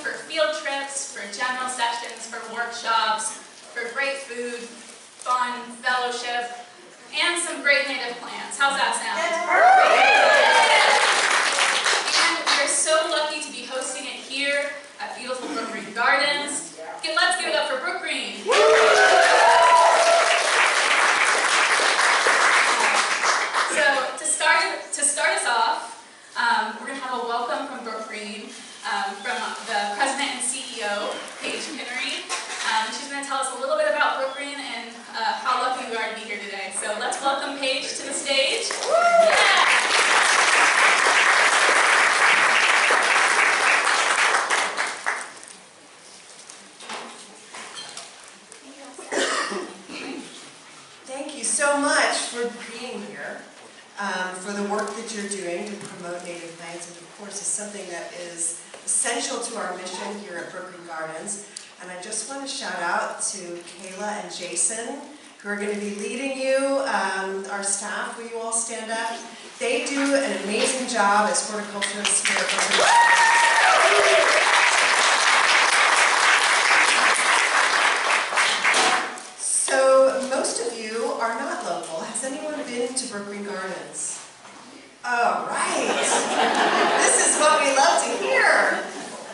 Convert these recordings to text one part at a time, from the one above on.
for field trips, for general sessions, for workshops, for great food, fun, fellowship, and some great native plants. How's that sound? And we're so lucky to be hosting it here at beautiful Brookgreen Gardens. Let's give it up for Brookgreen. So to start us off, we're going to have a welcome from Brookgreen, from the president and CEO, Paige Pinnery. She's going to tell us a little bit about Brookgreen and how lucky we are to be here today. So let's welcome Paige to the stage. Yeah. Thank you so much for being here, for the work that you're doing to promote native plants, and of course is something that is essential to our mission here at Brookgreen Gardens. And I just want to shout out to Kayla and Jason, who are going to be leading you, our staff. Will you all stand up? They do an amazing job as horticulturists here at Brookgreen Gardens. So most of you are not local. Has anyone been to Brookgreen Gardens? Oh, right. This is what we love to hear.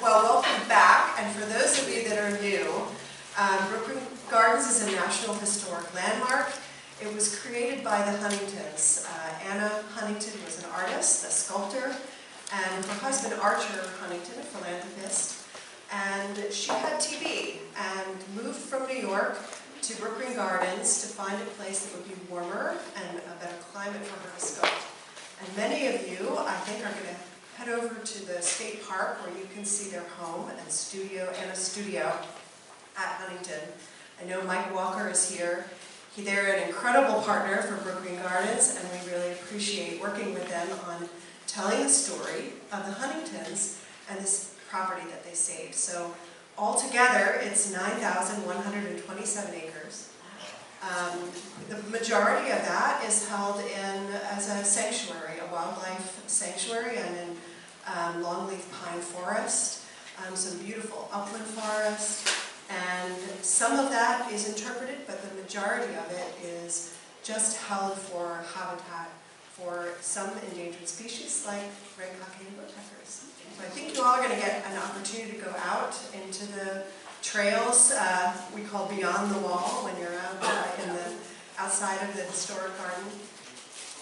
Well, welcome back. And for those of you that are new, Brookgreen Gardens is a National Historic Landmark. It was created by the Huntingtons. Anna Huntington was an artist, a sculptor, and her husband Archer Huntington, a philanthropist. And she had TB and moved from New York to Brookgreen Gardens to find a place that would be warmer and a better climate for her to sculpt. And many of you, I think, are going to head over to the state park where you can see their home and studio, Anna's studio at Huntington. I know Mike Walker is here. They're an incredible partner for Brookgreen Gardens, and we really appreciate working with them on telling the story of the Huntingtons and this property that they saved. So altogether, it's 9,127 acres. The majority of that is held as a sanctuary, a wildlife sanctuary, and in longleaf pine forest, some beautiful upland forest, and some of that is interpreted, but the majority of it is just held for habitat for some endangered species like red cockaded woodpeckers. So I think you all are going to get an opportunity to go out into the trails we call Beyond the Wall when you're out outside of the historic garden.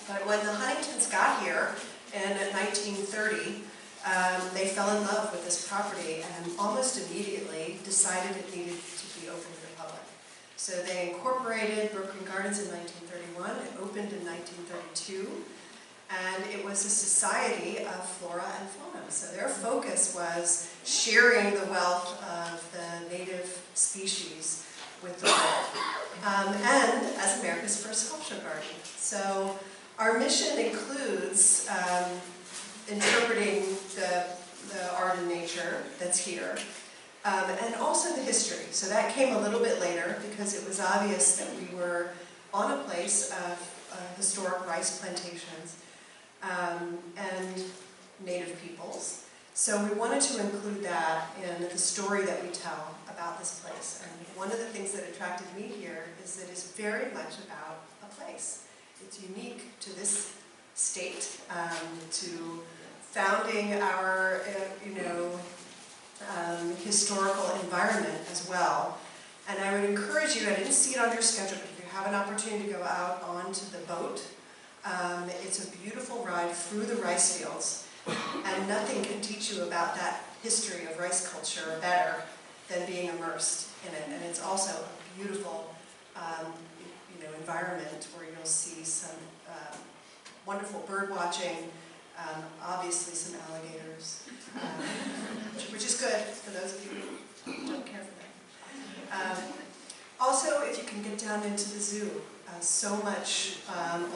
But when the Huntingtons got here in 1930, they fell in love with this property and almost immediately decided it needed to be open to the public. So they incorporated Brookgreen Gardens in 1931. It opened in 1932. And it was a society of flora and fauna. So their focus was sharing the wealth of the native species with the world. And as America's first sculpture garden. So our mission includes interpreting the art and nature that's here, and also the history. So that came a little bit later because it was obvious that we were on a place of historic rice plantations. And native peoples. So we wanted to include that in the story that we tell about this place. And one of the things that attracted me here is that it's very much about a place. It's unique to this state, to founding our, historical environment as well. And I would encourage you, I didn't see it on your schedule, but if you have an opportunity to go out onto the boat, it's a beautiful ride through the rice fields, and nothing can teach you about that history of rice culture better than being immersed in it. And it's also a beautiful, environment where you'll see some wonderful bird watching, obviously some alligators, which is good for those of you who don't care for them. Also, if you can get down into the zoo. So much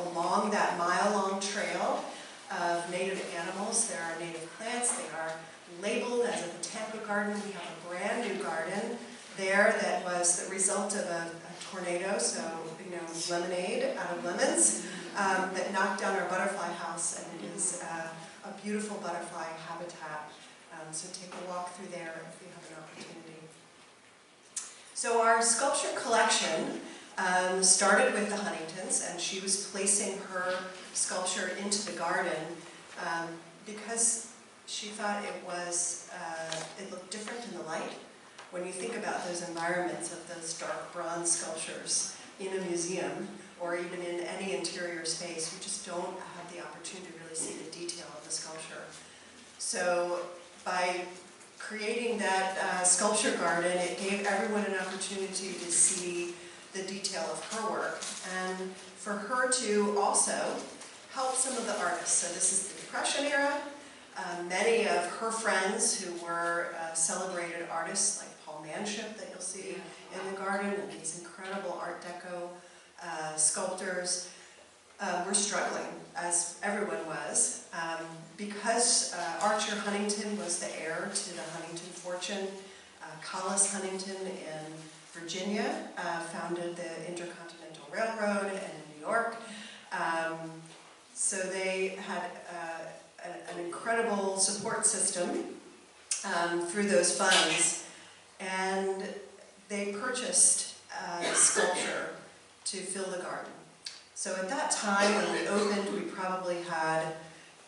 along that mile-long trail of native animals. There are native plants. They are labeled as a botanical garden. We have a brand new garden there that was the result of a tornado, so lemonade out of lemons that knocked down our butterfly house, and it is a beautiful butterfly habitat So take a walk through there if you have an opportunity. So our sculpture collection started with the Huntingtons, and she was placing her sculpture into the garden because she thought it looked different in the light. When you think about those environments of those dark bronze sculptures in a museum or even in any interior space, you just don't have the opportunity to really see the detail of the sculpture. So by creating that sculpture garden, it gave everyone an opportunity to see the detail of her work and for her to also help some of the artists. So this is the Depression era. Many of her friends who were celebrated artists like Paul Manship that you'll see in the garden, and these incredible Art Deco sculptors were struggling, as everyone was, because Archer Huntington was the heir to the Huntington fortune. Collis Huntington in Virginia founded the Intercontinental Railroad in New York. So they had an incredible support system through those funds, and they purchased sculpture to fill the garden. So at that time, when we opened, we probably had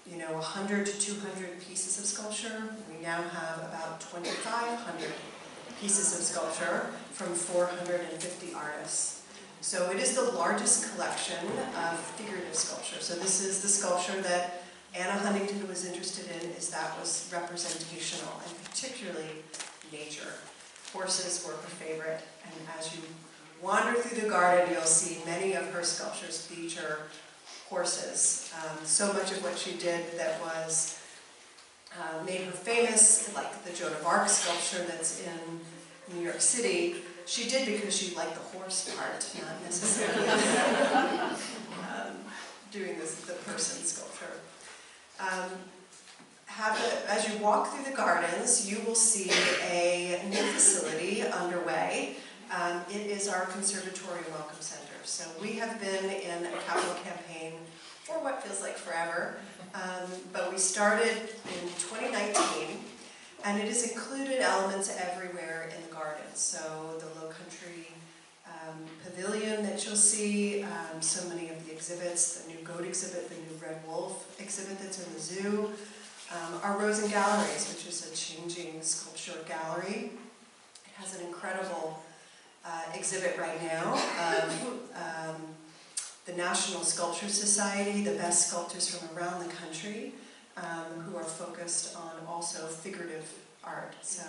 100 to 200 pieces of sculpture. We now have about 2,500 pieces of sculpture from 450 artists. So it is the largest collection of figurative sculpture. So this is the sculpture that Anna Huntington was interested in, is that was representational, and particularly nature. Horses were her favorite, and as you wander through the garden, you'll see many of her sculptures feature horses. So much of what she did that was made her famous, like the Joan of Arc sculpture that's in New York City, she did because she liked the horse part, not necessarily doing the person sculpture. As you walk through the gardens, you will see a new facility underway. It is our Conservatory Welcome Center. So we have been in a capital campaign for what feels like forever, but we started in 2019, and it has included elements everywhere in the garden. So the Low Country Pavilion that you'll see, so many of the exhibits, the new goat exhibit, the new red wolf exhibit that's in the zoo, our Rosen Galleries, which is a changing sculpture gallery. It has an incredible exhibit right now of the National Sculpture Society, the best sculptors from around the country, who are focused on also figurative art. So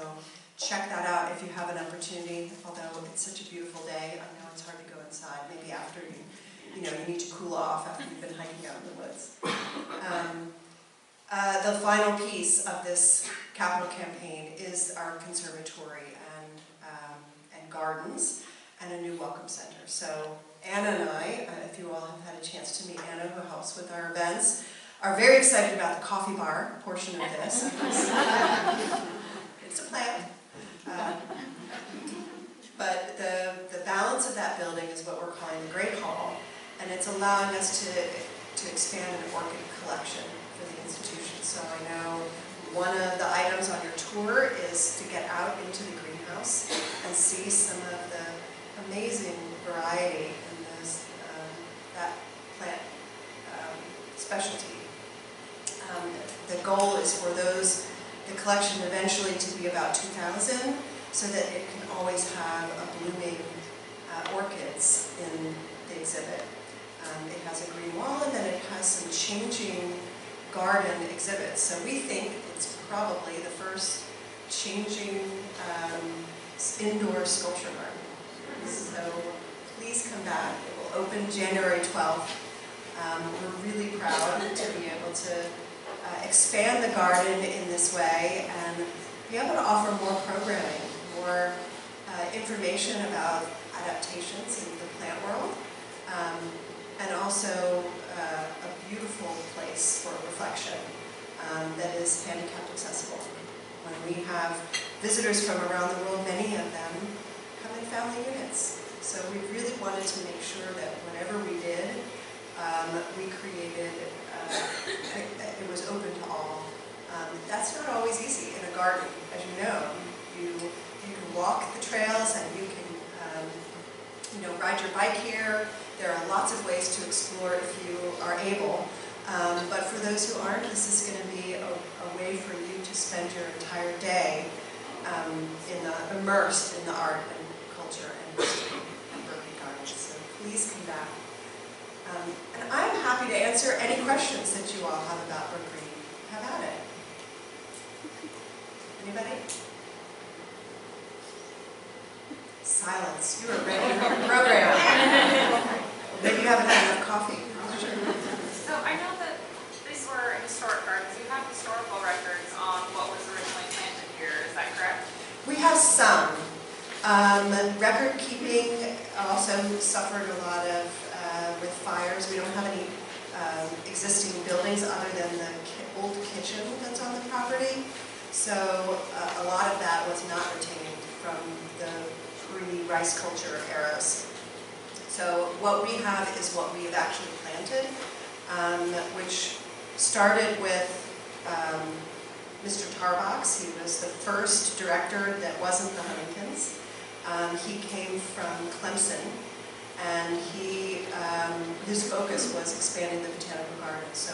check that out if you have an opportunity, although it's such a beautiful day. I know it's hard to go inside, maybe after you need to cool off after you've been hiking out in the woods. The final piece of this capital campaign is our conservatory and gardens and a new welcome center. So Anna and I, if you all have had a chance to meet Anna, who helps with our events, are very excited about the coffee bar portion of this. It's a plan. But the balance of that building is what we're calling the Great Hall, and it's allowing us to expand an orchid collection for the institution. So I know one of the items on your tour is to get out into the greenhouse and see some of the amazing variety in that plant specialty. The goal is for the collection eventually to be about 2,000, so that it can always have a blooming orchids in the exhibit. It has a green wall, and then it has some changing garden exhibits. So we think it's probably the first changing indoor sculpture garden. So please come back. It will open January 12th. We're really proud to be able to expand the garden in this way and be able to offer more programming, more information about adaptations in the plant world, and also a beautiful place for reflection that is handicapped accessible. When we have visitors from around the world, many of them come in family units. So we really wanted to make sure that whatever we did, we created, it was open to all. That's not always easy in a ride your bike here. There are lots of ways to explore if you are able. But for those who aren't, this is going to be a way for you to spend your entire day immersed in the art and culture and history of Brookgreen Gardens. So please come back. And I'm happy to answer any questions that you all have about Brookgreen. Have at it. Anybody? Silence. You are ready for your program. Maybe you haven't had enough coffee. So I know that these were historic gardens. You have historical records on what was originally planted here. Is that correct? We have some. Record keeping also suffered a lot of with fires. We don't have any existing buildings other than the old kitchen that's on the property. So a lot of that was not retained from the pre-rice culture eras. So what we have is what we have actually planted, which started with Mr. Tarbox. He was the first director that wasn't the Huntingtons. He came from Clemson, and his focus was expanding the botanical gardens. So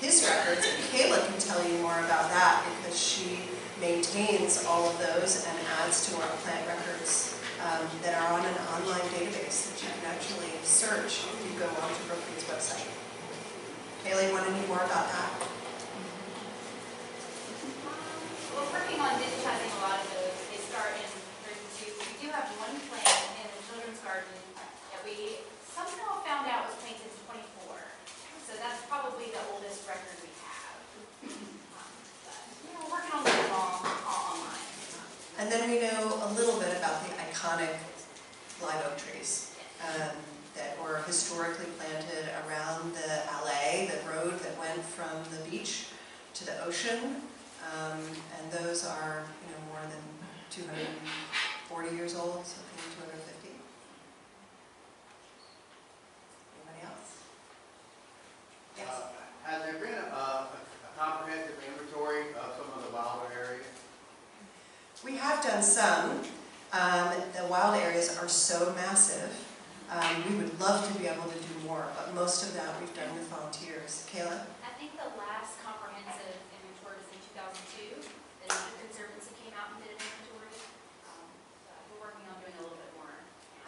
his records, and Kayla can tell you more about that because she maintains all of those and adds to our plant records that are on an online database that you can actually search if you go onto Brookgreen's website. Kayla, you want to know more about that? We're working on digitizing a lot of those. They start in version 2. We do have one plant in the children's garden that we somehow found out was planted in 24. So that's probably the oldest record we have. But we're working on them all online. And then we know a little bit about the iconic live oak trees that were historically planted around the allée, the road that went from the beach to the ocean. And those are, more than 240 years old, something 250. Anybody else? Yes. Has there been a comprehensive inventory of some of the wilder areas? We have done some. The wild areas are so massive. We would love to be able to do more, but most of that we've done with volunteers. Kayla? I think the last comprehensive inventory was in 2002. The Nature Conservancy came out and did an inventory. We're working on doing a little bit more.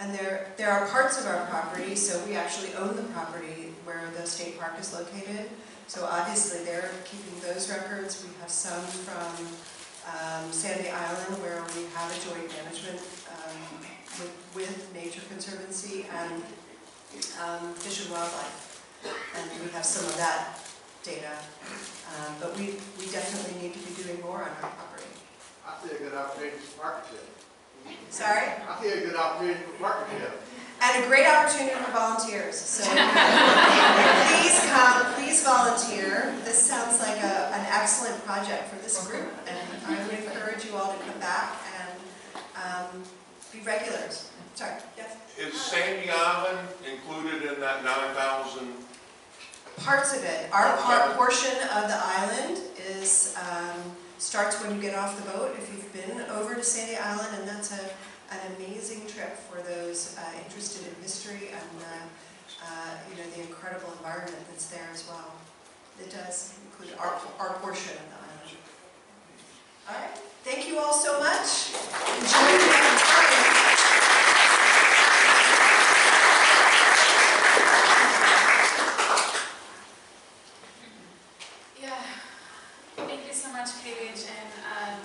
And there are parts of our property, so we actually own the property where the state park is located. So obviously they're keeping those records. We have some from Sandy Island where we have a joint management with Nature Conservancy and Fish and Wildlife. And we have some of that data. But we definitely need to be doing more on our property. I see a good opportunity for partnership. Sorry? I see a good opportunity for partnership. And a great opportunity for volunteers. So please come, please volunteer. This sounds like an excellent project for this group, and I would encourage you all to come back and be regulars. Sorry, yes? Is Sandy Island included in that 9,000? Parts of it. Our portion of the island is starts when you get off the boat. If you've been over to Sandy Island, and that's an amazing trip for those interested in history and the incredible environment that's there as well. It does include our portion of the island. All right. Thank you all so much. Enjoy your time. Yeah, thank you so much, Paige. And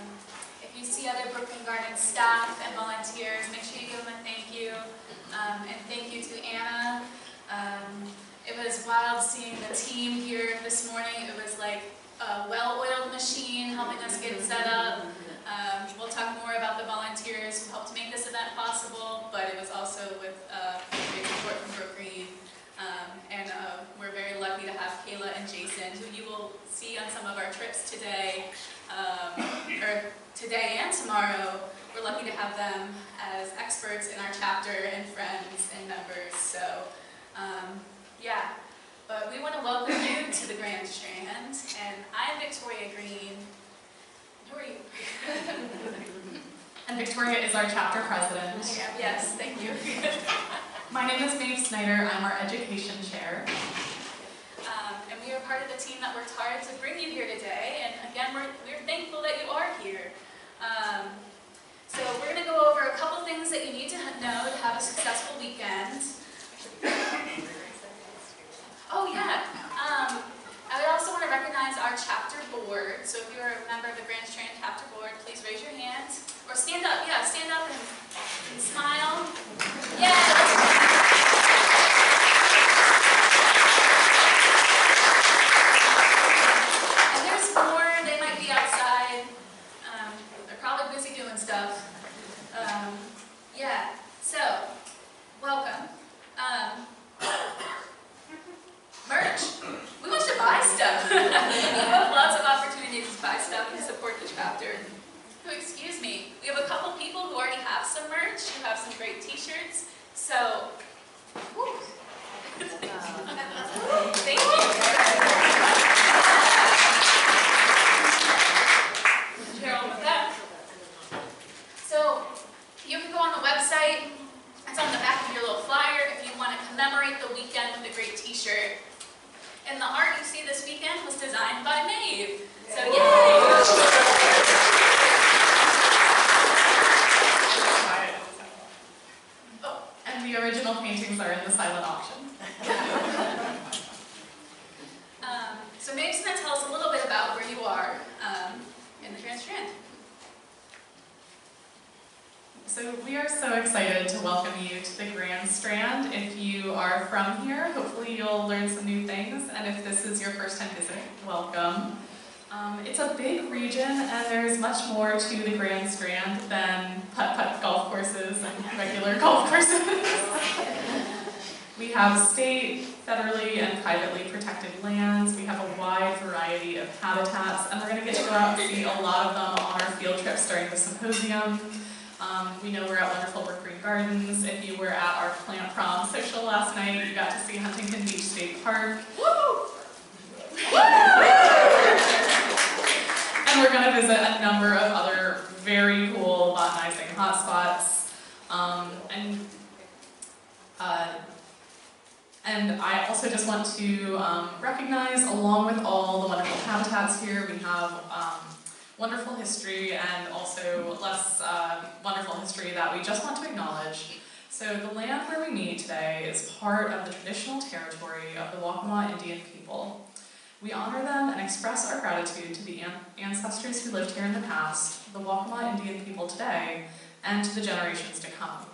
if you see other Brookgreen Gardens staff and volunteers, make sure you give them a thank you. And thank you to Anna. It was wild seeing the team here this morning. It was like a well-oiled machine helping us get set up. We'll talk more about the volunteers who helped make this event possible, but it was also with great support from Brookgreen. And we're very lucky to have Kayla and Jason, who you will see on some of our trips today, or today and tomorrow. We're lucky to have them as experts in our chapter and friends and members. So, yeah. But we want to welcome you to the Grand Strand, and I'm Victoria Green. Who are you? And Victoria is our chapter president. Yes, thank you. My name is Maeve Snyder. I'm our education chair. And we are part of the team that worked hard to bring you here today. And again, we're thankful that you are here. So we're going to go over a couple things that you need to know to have a successful weekend. Oh yeah. I would also want to recognize our chapter board. So if you're a member of the Grand Strand chapter board, please raise your hand. Or stand up. Yeah, stand up and smile. Yeah. Stuff. Yeah, so, welcome. Merch. We want you to buy stuff. You have lots of opportunities to buy stuff and support the chapter. Oh, excuse me. We have a couple people who already have some merch, who have some great t-shirts. So, whew. Thank you. Cheryl with that. So, you can go on the website, it's on the back of your little flyer if you want to commemorate the weekend with a great t-shirt. And the art you see this weekend was designed by Maeve. So yay! Oh, and the original paintings are in the silent auction. So Maeve's going to tell us a little bit about where you are in the Grand Strand. So we are so excited to welcome you to the Grand Strand. If you are from here, hopefully you'll learn some new things. And if this is your first time visiting, welcome. It's a big region and there's much more to the Grand Strand than putt-putt golf courses and regular golf courses. We have state, federally, and privately protected lands. We have a wide variety of habitats, and we're going to get to go out and see a lot of them on our field trips during the symposium. We know we're at wonderful Brookgreen Gardens. If you were at our plant prom social last night, you got to see Huntington Beach State Park. Woo! And we're going to visit a number of other very cool botanizing hotspots. And I also just want to recognize, along with all the wonderful habitats here, we have wonderful history and also less wonderful history that we just want to acknowledge. So the land where we meet today is part of the traditional territory of the Waccamaw Indian people. We honor them and express our gratitude to the ancestors who lived here in the past, the Waccamaw Indian people today, and to the generations to come.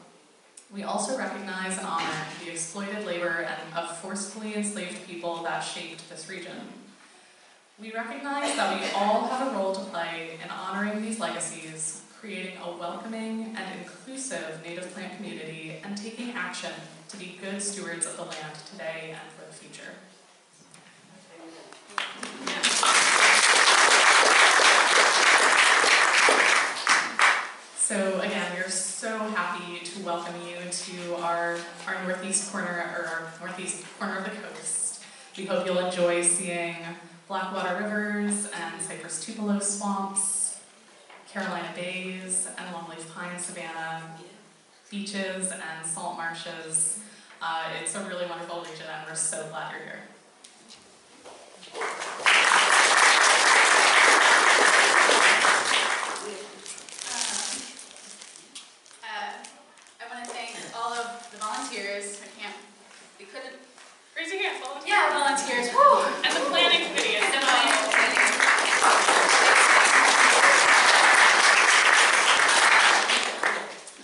We also recognize and honor the exploited labor of forcefully enslaved people that shaped this region. We recognize that we all have a role to play in honoring these legacies, creating a welcoming and inclusive native plant community, and taking action to be good stewards of the land today and for the future. So again, we're so happy to welcome you to our northeast corner of the coast. We hope you'll enjoy seeing Blackwater rivers and cypress tupelo swamps, Carolina bays and longleaf pine savanna, beaches and salt marshes. It's a really wonderful region and we're so glad you're here. I want to thank all of the volunteers. We couldn't raise your hand, volunteers. Yeah, volunteers. Woo! And the planning committee. And the planning committee.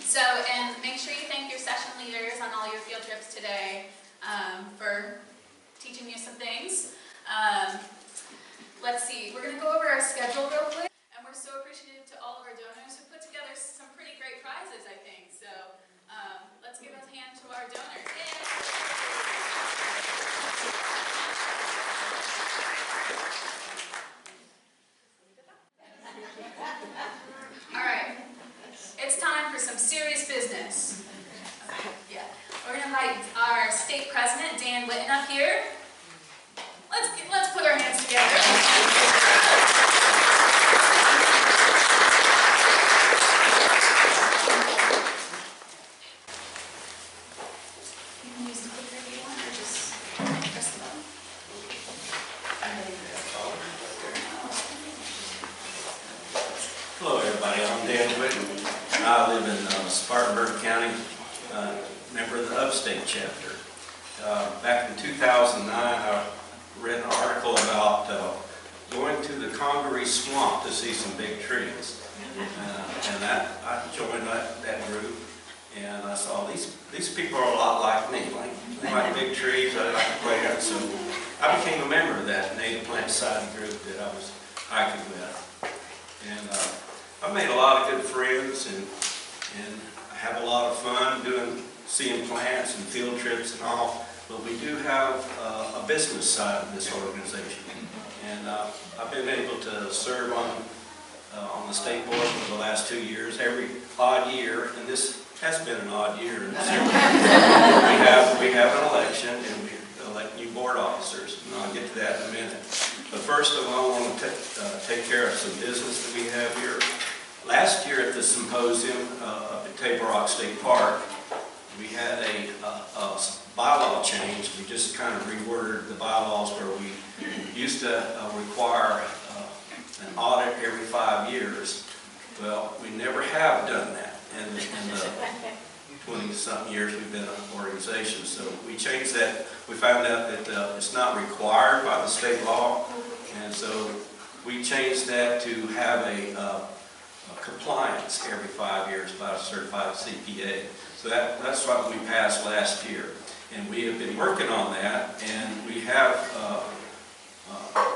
So, and make sure you thank your session leaders on all your field trips today for teaching you I live in Spartanburg County, member of the Upstate chapter. Back in 2009, I read an article about going to the Congaree Swamp to see some big trees. And I joined that group, and I saw these people are a lot like me. They like big trees, I like plants, so I became a member of that native plant society group that I was hiking with. And I made a lot of good friends, and I have a lot of fun seeing plants and field trips and all. But we do have a business side of this organization, and I've been able to serve on the state board for the last 2 years. Every odd year, and this has been an odd year. we have an election, and we elect new board officers, and I'll get to that in a minute. But first of all, I want to take care of some business that we have here. Last year at the symposium up at Table Rock State Park, we had a bylaw change. We just kind of reworded the bylaws where we used to require an audit every 5 years. Well, we never have done that in the 20-something years we've been an organization. So we changed that. We found out that it's not required by the state law, and so we changed that to have a compliance every 5 years by a certified CPA. So that's what we passed last year. And we have been working on that, and we have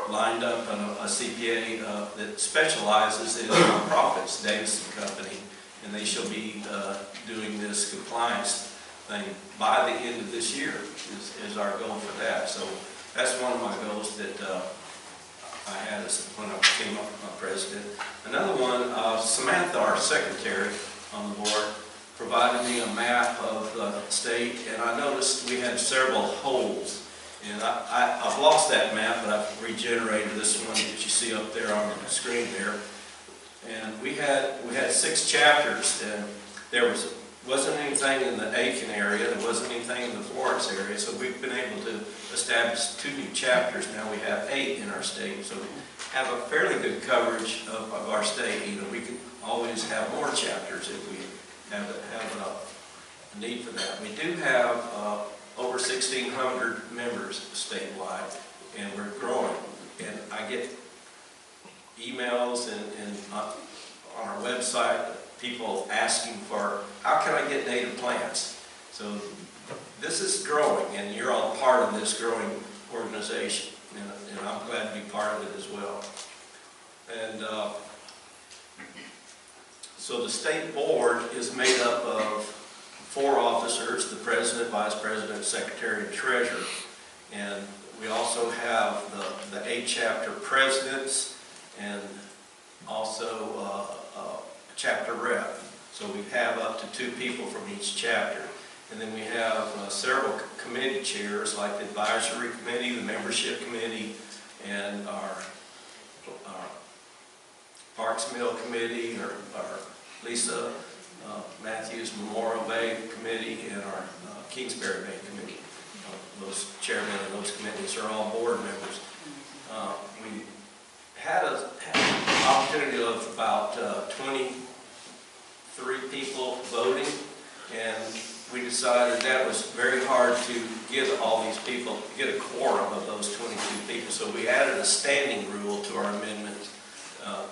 lined up a CPA that specializes in nonprofits, Davidson Company, and they shall be doing this compliance thing by the end of this year is our goal for that. So that's one of my goals that I had when I became president. Another one, Samantha, our secretary on the board, provided me a map of the state, and I noticed we had several holes. And I've lost that map, but I've regenerated this one that you see up there on the screen there. And we had 6 chapters, and there wasn't anything in the Aiken area, there wasn't anything in the Florence area, so we've been able to establish 2 new chapters. Now we have 8 in our state, so we have a fairly good coverage of our state. We can always have more chapters if we have a need for that. We do have over 1,600 members statewide, and we're growing. And I get emails and on our website, people asking for, how can I get native plants? So this is growing, and you're all part of this growing organization, and I'm glad to be part of it as well. And so the state board is made up of 4 officers: the president, vice president, secretary, and treasurer. And we also have the 8 chapter presidents and also a chapter rep. So we have up to 2 people from each chapter. And then we have several committee chairs, like the advisory committee, the membership committee, and our Parks Mill committee, our Lisa Matthews Memorial Bay committee, and our Kingsbury Bay committee. Those chairmen of those committees are all board members. We had an opportunity of about 23 people voting, and we decided that was very hard to get all these people, get a quorum of those 22 people. So we added a standing rule to our amendment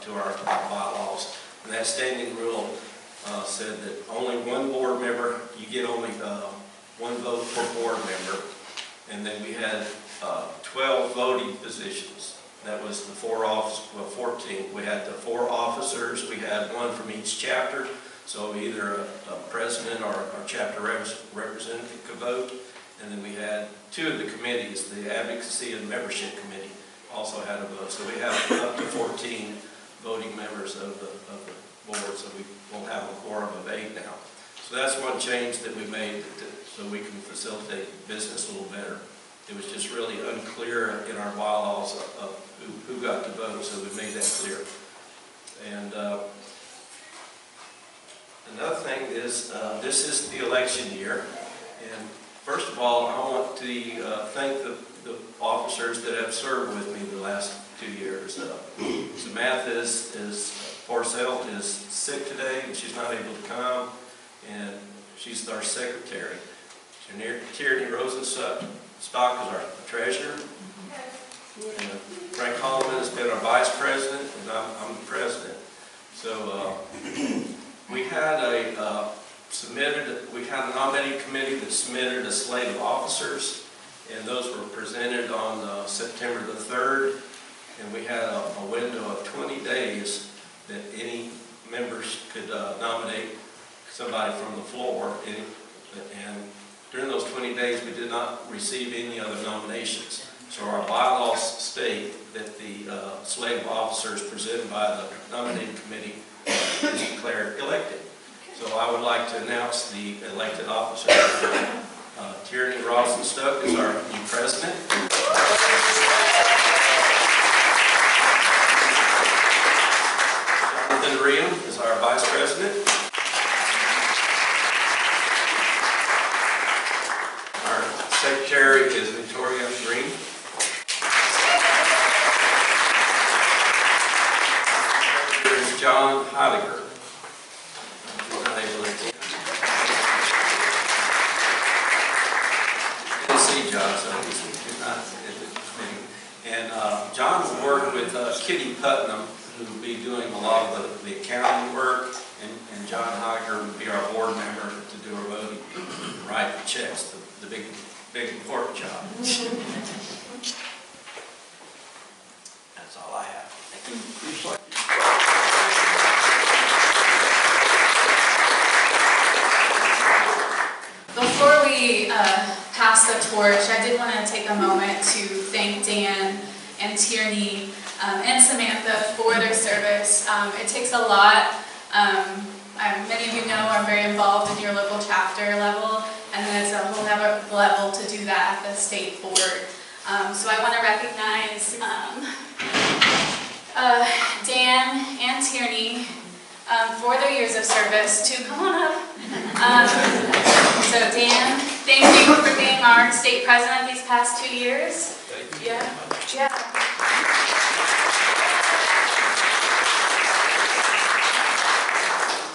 to our bylaws. And that standing rule said that only 1 board member, you get only 1 vote per board member. And then we had 12 voting positions. That was the 14. We had the 4 officers. We had 1 from each chapter. So either a president or a chapter representative could vote. And then we had 2 of the committees, the advocacy and membership committee also had a vote. So we have up to 14 voting members of the board, so we will have a quorum of 8 now. So that's one change that we made so we can facilitate business a little better. It was just really unclear in our bylaws of who got to vote, so we made that clear. And another thing is, this is the election year, and first of all, I want to thank the officers that have served with me the last 2 years. Samantha Porcel is sick today, and she's not able to come, and she's our secretary. Tierney Rosenstock is our treasurer. And Frank Holloman has been our vice president, and I'm the president. So we had a nominating committee that submitted a slate of officers, and those were presented on September the 3rd, and we had a window of 20 days that any members could nominate somebody from the floor, and during those 20 days we did not receive any other nominations. So our bylaws state that the slate of officers presented by the nominating committee is declared elected. So I would like to announce the elected officers. Tierney Rosenstock is our new president. Jonathan Riem is our vice president. Our secretary is Victoria Green. There's John Heidegger. He's not able to attend. Didn't see John, so he's not at the meeting. And John will work with Kitty Putnam, who will be doing a lot of the accounting work, and John Heidegger will be our board member to do our voting, write the checks, the big important job. That's all I have. Before we pass the torch, I did want to take a moment to thank Dan and Tierney and Samantha for their service. It takes a lot. Many of you know I'm very involved in your local chapter level, and then it's a whole other level to do that at the state board. So I want to recognize Dan and Tierney for their years of service. Come on up. So Dan, thank you for being our state president these past 2 years. Thank you. Yeah.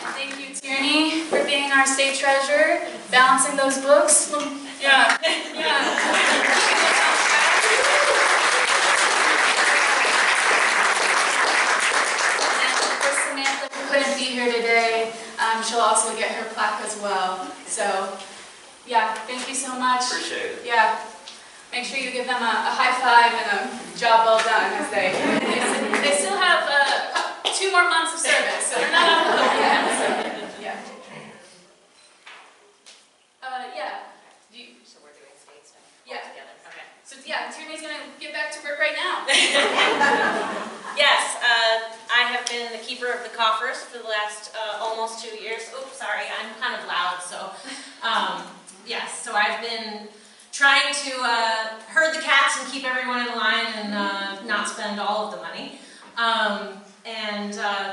And thank you, Tierney, for being our state treasurer, balancing those books. Yeah. Samantha, who couldn't be here today, she'll also get her plaque as well. So, yeah, thank you so much. Appreciate it. Yeah. Make sure you give them a high five and a job well done, as they still have 2 more months of service, so they're not off the hook yet. So, yeah. So we're doing state stuff Yeah. together. Okay. So yeah, Tierney's gonna get back to work right now. Yes, I have been the keeper of the coffers for the last almost 2 years. Oops, sorry, I'm kind of loud, so yes, so I've been trying to herd the cats and keep everyone in line and not spend all of the money.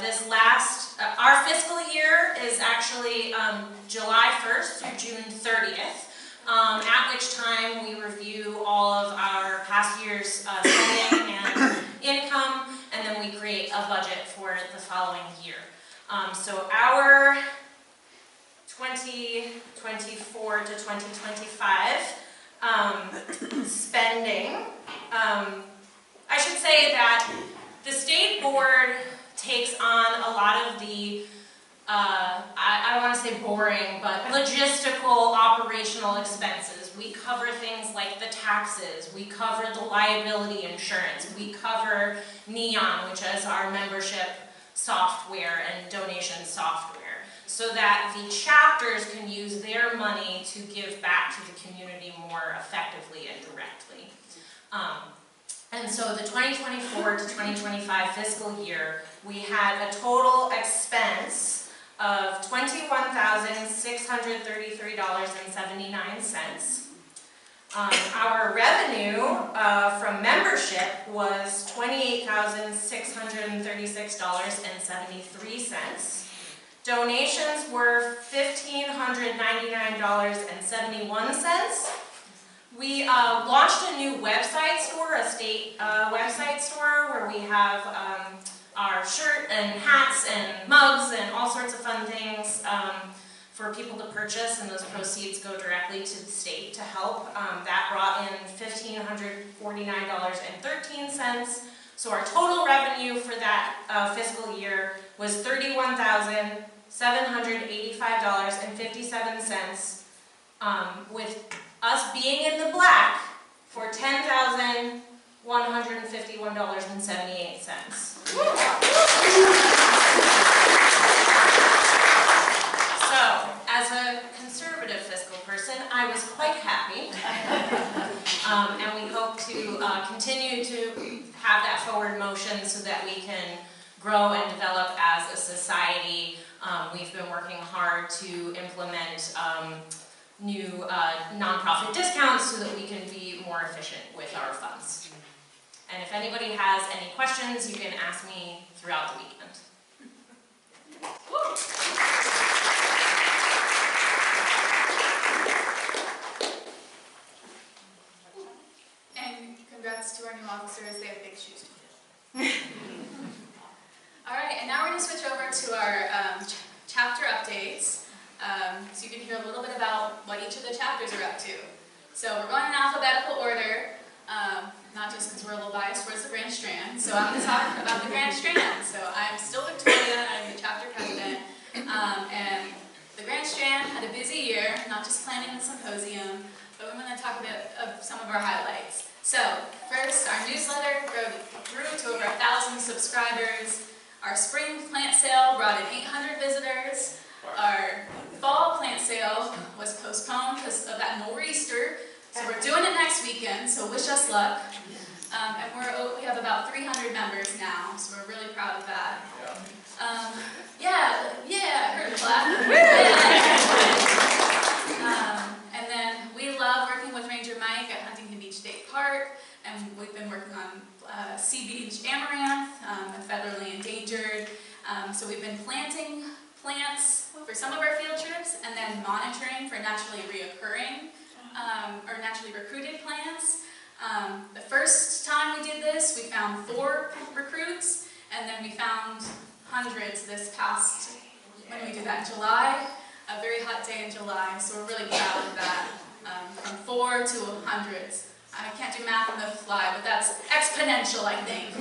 This last, our fiscal year is actually July 1st through June 30th. At which time we review all of our past year's spending and income, and then we create a budget for the following year. So our 2024 to 2025 spending, I should say that the state board takes on a lot of the I don't want to say boring, but logistical, operational expenses. We cover things like the taxes, we cover the liability insurance, we cover Neon, which is our membership software and donation software, so that the chapters can use their money to give back to the community more effectively and directly. And so the 2024 to 2025 fiscal year, we had a total expense of $21,633.79. Our revenue from membership was $28,636.73. Donations were $1,599.71. We launched a new website store, a state website store, where we have our shirt and hats and mugs and all sorts of fun things for people to purchase, and those proceeds go directly to the state to help. That brought in $1,549.13. So our total revenue for that fiscal year was $31,785.57, with us being in the black for $10,151.78. So, as a conservative fiscal person, I was quite happy. And we hope to continue to have that forward motion so that we can grow and develop as a society. We've been working hard to implement new nonprofit discounts so that we can be more efficient with our funds. And if anybody has any questions, you can ask me throughout the weekend. And congrats to our new officers, they have big shoes to fill. All right, and now we're going to switch over to our chapter updates, so you can hear a little bit about what each of the chapters are up to. So we're going in alphabetical order, not just because we're a little biased towards the Grand Strand, so I'm going to talk about the Grand Strand. So I'm still Victoria, I'm the chapter president, and the Grand Strand had a busy year, not just planning the symposium, but we're going to talk a bit of some of our highlights. So, first, our newsletter grew to over 1,000 subscribers. Our spring plant sale brought in 800 visitors. Our fall plant sale was postponed because of that nor'easter. So we're doing it next weekend, so wish us luck. And we have about 300 members now, so we're really proud of that. I heard a clap. And then we love working with Ranger Mike at Huntington Beach State Park, and we've been working on Sea Beach amaranth, federally endangered. So we've been planting plants for some of our field trips, and then monitoring for naturally reoccurring or naturally recruited plants. The first time we did this, we found 4 recruits, and then we found hundreds this past, when we did that in July, a very hot day in July, so we're really proud of that. From 4 to hundreds. I can't do math on the fly, but that's exponential, I think.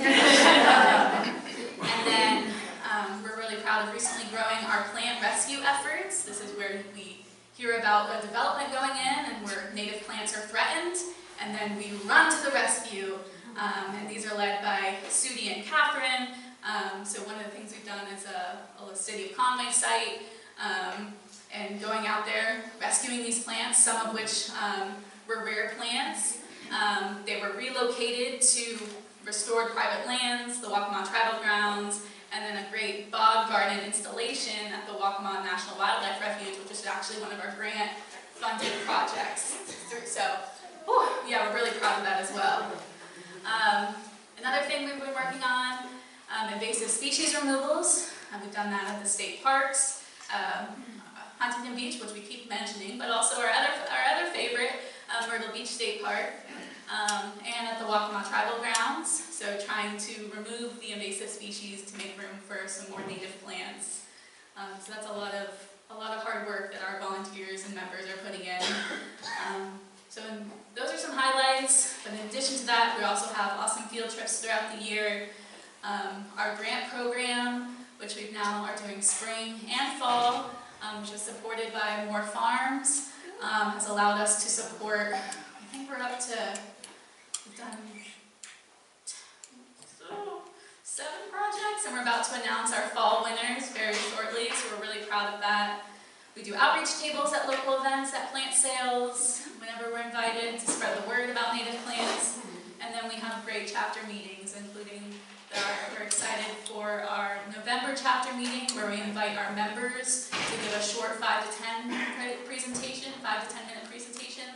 And then we're really proud of recently growing our plant rescue efforts. This is where we hear about a development going in and where native plants are threatened, and then we run to the rescue. And these are led by Sudie and Catherine. So one of the things we've done is a City of Conway site, and going out there, rescuing these plants, some of which were rare plants. They were relocated to restored private lands, the Waccamaw Tribal Grounds, and then a great bog garden installation at the Waccamaw National Wildlife Refuge, which is actually one of our grant-funded projects. So, yeah, we're really proud of that as well. Another thing we've been working on, invasive species removals. We've done that at the state parks, Huntington Beach, which we keep mentioning, but also our other favorite, Myrtle Beach State Park, and at the Waccamaw Tribal Grounds. So trying to remove the invasive species to make room for some more native plants. So that's a lot of hard work that our volunteers and members are putting in. Those are some highlights, but in addition to that, we also have awesome field trips throughout the year. Our grant program, which we now are doing spring and fall, which is supported by More Farms, has allowed us to support, I think we're up to, we've done 7 projects, and we're about to announce our fall winners very shortly, so we're really proud of that. We do outreach tables at local events, at plant sales, whenever we're invited to spread the word about native plants. And then we have great chapter meetings, including we're excited for our November chapter meeting, where we invite our members to give a short 5 to 10 minute presentation,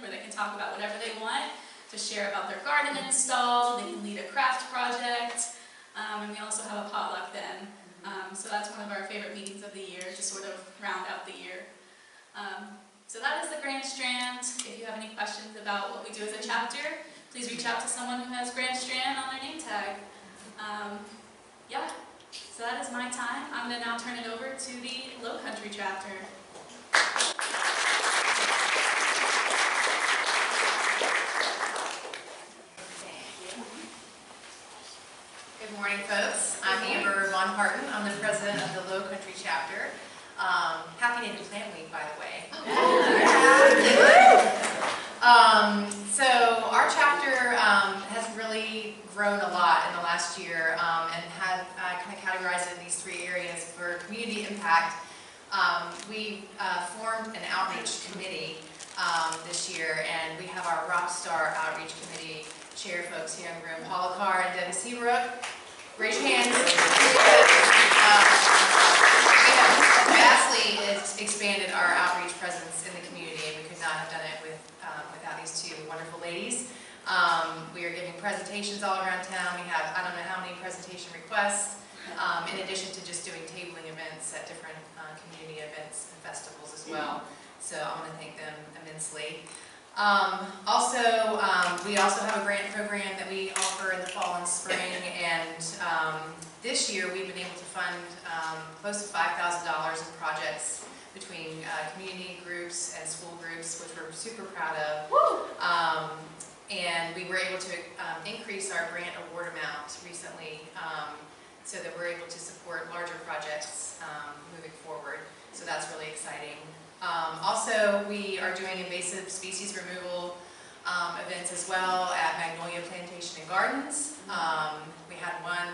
where they can talk about whatever they want, to share about their garden install, they can lead a craft project, and we also have a potluck then. So that's one of our favorite meetings of the year, to sort of round out the year. So that is the Grand Strand. If you have any questions about what we do as a chapter, please reach out to someone who has Grand Strand on their name tag. Yeah. that is my time. I'm going to now turn it over to the Low Country chapter. Good morning, folks. I'm Amber Von Harten. I'm the president of the Low Country chapter. Happy Native Plant Week, by the way. So our chapter has really grown a lot in the last year and had kind of categorized it in these three areas for community impact. We formed an outreach committee this year, and we have our Rockstar Outreach Committee chair folks here in the room, Paula Carr and Debbie Seabrook. Raise your hands. We have vastly expanded our outreach presence in the community, and we could not have done it without these two wonderful ladies. We are giving presentations all around town. We have, I don't know how many presentation requests, in addition to just doing tabling events at different community events and festivals as well. So I want to thank them immensely. We also have a grant program that we offer in the fall and spring, and this year we've been able to fund close to $5,000 in projects between community groups and school groups, which we're super proud of. And we were able to increase our grant award amount recently so that we're able to support larger projects moving forward. So that's really exciting. Also, we are doing invasive species removal events as well at Magnolia Plantation and Gardens. We had one,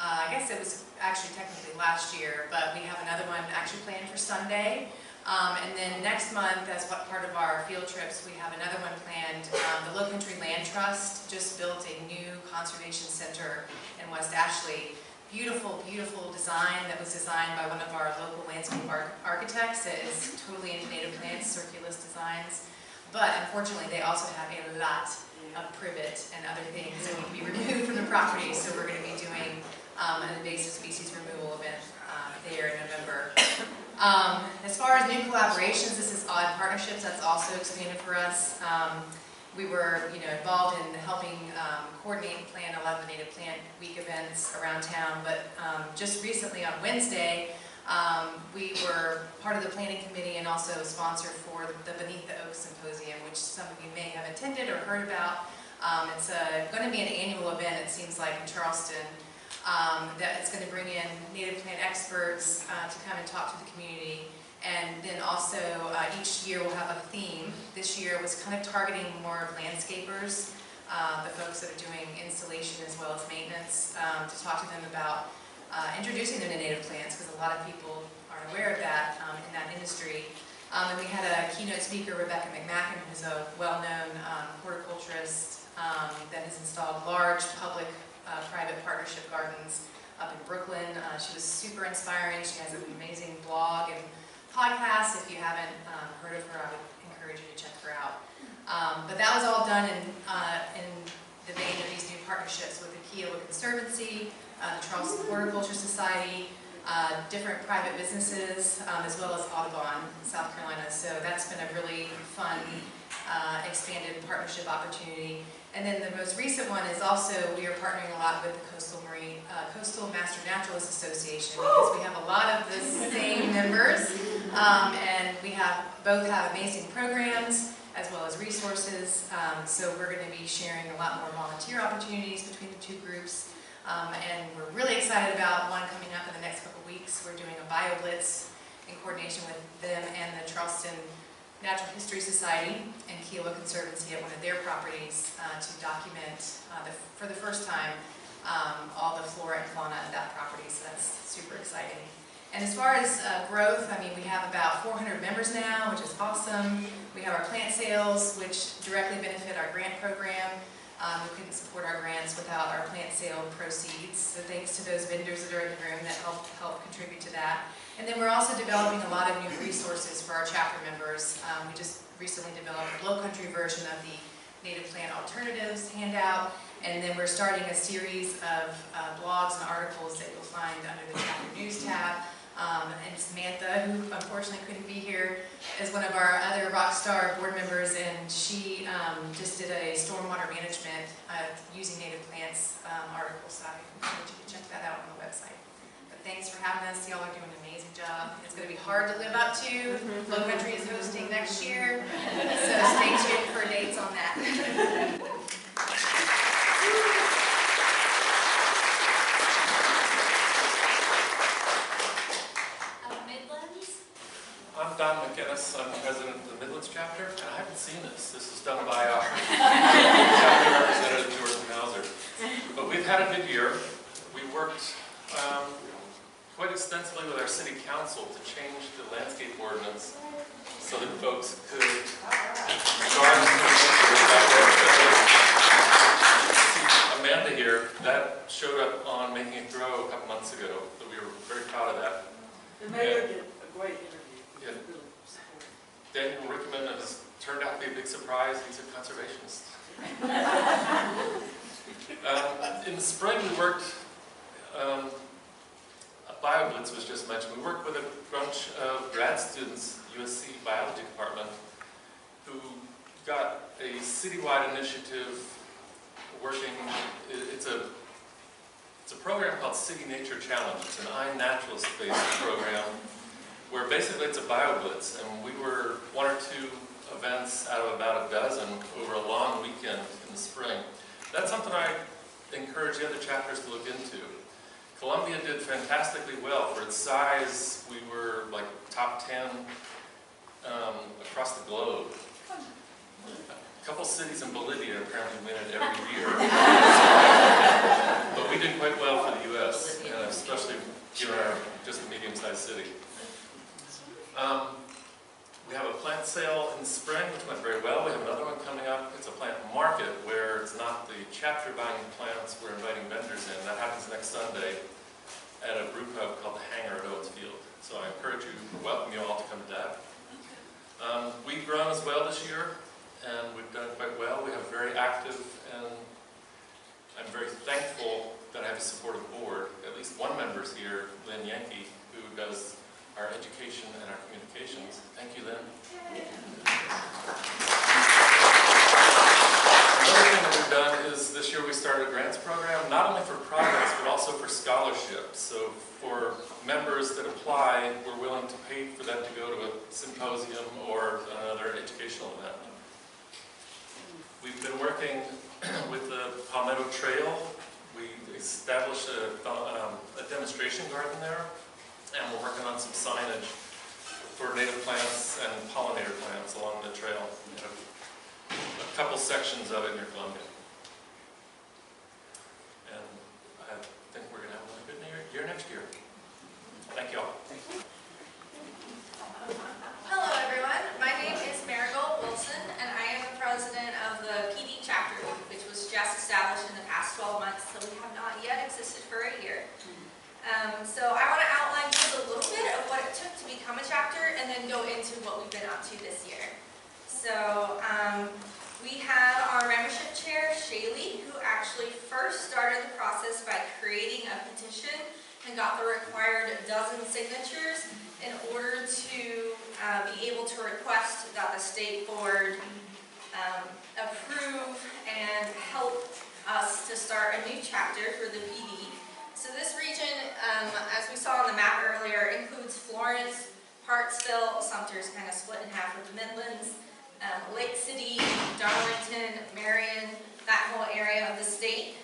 I guess it was actually technically last year, but we have another one actually planned for Sunday. And then next month, as part of our field trips, we have another one planned. The Low Country Land Trust just built a new conservation center in West Ashley. Beautiful, beautiful design that was designed by one of our local landscape architects that is totally into native plants, Circulus Designs. But unfortunately, they also have a lot of privet and other things that need to be removed from the property. So we're going to be doing an invasive species removal event there in November. As far as new collaborations, this is Odd Partnerships. That's also expanded for us. We were, involved in helping coordinate and plan 11 Native Plant Week events around town, but just recently on Wednesday, we were part of the planning committee and also a sponsor for the Beneath the Oaks Symposium, which some of you may have attended or heard about. It's going to be an annual event, it seems like, in Charleston, that it's going to bring in native plant experts to come and talk to the community. And then also each year we'll have a theme. This year was kind of targeting more landscapers, the folks that are doing installation as well as maintenance, to talk to them about introducing them to native plants, because a lot of people aren't aware of that in that industry. And we had a keynote speaker, Rebecca McMacken, who's a well-known horticulturist that has installed large public private partnership gardens up in Brooklyn. She was super inspiring. She has an amazing blog and podcast. If you haven't heard of her, I would encourage you to check her out. But that was all done in the vein of these new partnerships with the Kiowa Conservancy, the Charleston Horticulture Society, different private businesses, as well as Audubon, South Carolina. So that's been a really fun, expanded partnership opportunity. And then the most recent one is also, we are partnering a lot with the Coastal Master Naturalist Association, because we have a lot of the same members, and we both have amazing programs as well as resources. So we're going to be sharing a lot more volunteer opportunities between the two groups. And we're really excited about one coming up in the next couple weeks. We're doing a bio blitz in coordination with them and the Charleston Natural History Society and Kiowa Conservancy at one of their properties to document for the first time all the flora and fauna of that property. So that's super exciting. And as far as growth, I mean, we have about 400 members now, which is awesome. We have our plant sales, which directly benefit our grant program. We couldn't support our grants without our plant sale proceeds. So thanks to those vendors that are in the room that help contribute to that. And then we're also developing a lot of new resources for our chapter members. We just recently developed a low country version of the Native Plant Alternatives handout. And then we're starting a series of blogs and articles that you'll find under the chapter news tab. And Samantha, who unfortunately couldn't be here, is one of our other Rockstar board members, and she just did a stormwater management using native plants article, so I encourage you to check that out on the website. But hard to live up to. Low Country is hosting next year, so stay tuned for dates on that. Midlands? I'm Don McGinnis. I'm president of the Midlands chapter, and I haven't seen this. This is done by our chapter representative, Jordan Hauser. But we've had a good year. We worked quite extensively with our city council to change the landscape ordinance so that folks could, regardless of Amanda here, that showed up on Making It Grow a couple months ago, so we were very proud of that. The mayor did a great interview. Yeah. Daniel Rickman has turned out to be a big surprise. He's a conservationist. In the spring, we worked, BioBlitz was just mentioned. We worked with a bunch of grad students, USC biology department, who got a citywide initiative working. It's a program called City Nature Challenge. It's an iNaturalist-based program where basically it's a BioBlitz, and we were one or two events out of about a dozen over a long weekend in the spring. That's something I encourage the other chapters to look into. Columbia did fantastically well. For its size, we were like top 10 across the globe. A couple cities in Bolivia apparently win it every year. But we did quite well for the U.S., and especially given our just a medium-sized city. We have a plant sale in spring, which went very well. We have another one coming up. It's a plant market where it's not the chapter buying plants, we're inviting vendors in. That happens next Sunday at a brew pub called The Hangar at Owens Field. So I encourage you, welcome you all to come to that. We've grown as well this year, and we've done quite well. We have very active, and I'm very thankful that I have a supportive board. At least one member's here, Lynn Yankee, who does our education and our communications. Thank you, Lynn. Another thing that we've done is this year we started a grants program, not only for projects, but also for scholarships. So for members that apply, we're willing to pay for them to go to a symposium or another educational event. We've been working with the Palmetto Trail. We established a demonstration garden there, and we're working on some signage for native plants and pollinator plants along the trail. We have a couple sections of it near Columbia. And I think we're going to have a really good year next year. Thank you all. Hello everyone, my name is Marigold Wilson, and I am the president of the PD chapter, which was just established in the past 12 months, so we have not yet existed for a year. So I want to outline just a little bit of what it took to become a chapter and then go into what we've been up to this year. So we have our membership chair, Shaylee, who actually first started the process by creating a petition and got the required dozen signatures in order to be able to request that the state board approve and help us to start a new chapter for the PD. So this region, as we saw on the map earlier, includes Florence, Hartsville, Sumter's kind of split in half with the Midlands, Lake City, Darlington, Marion, that whole area of the state.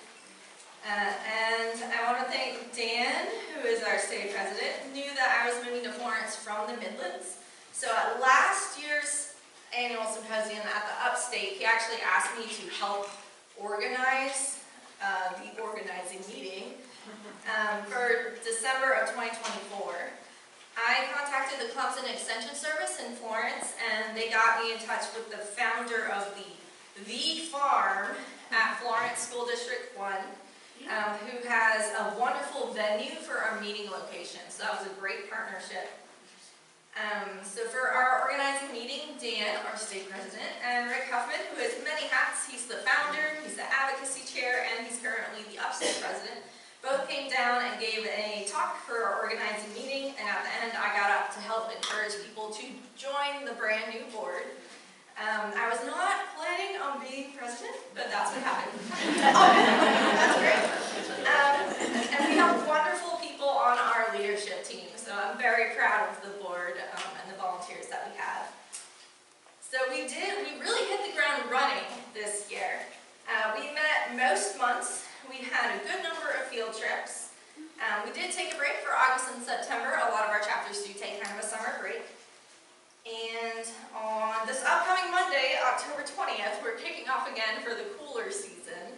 And I want to thank Dan, who is our state president, knew that I was moving to Florence from the Midlands. So at last year's annual symposium at the Upstate, he actually asked me to help organize the organizing meeting for December of 2024. I contacted the Clemson Extension Service in Florence, and they got me in touch with the founder of the farm at Florence School District 1, who has a wonderful venue for our meeting location. So that was a great partnership. So for our organizing meeting, Dan, our state president, and Rick Huffman, who has many hats, he's the founder, he's the advocacy chair, and he's currently the upstate president, both came down and gave a talk for our organizing meeting, and at the end I got up to help encourage people to join the brand new board. I was not planning on being president, but that's what happened. That's great. And we have wonderful people on our leadership team, so I'm very proud of the board. So we really hit the ground running this year. We met most months. We had a good number of field trips. We did take a break for August and September. A lot of our chapters do take kind of a summer break. And on this upcoming Monday, October 20th, we're kicking off again for the cooler season.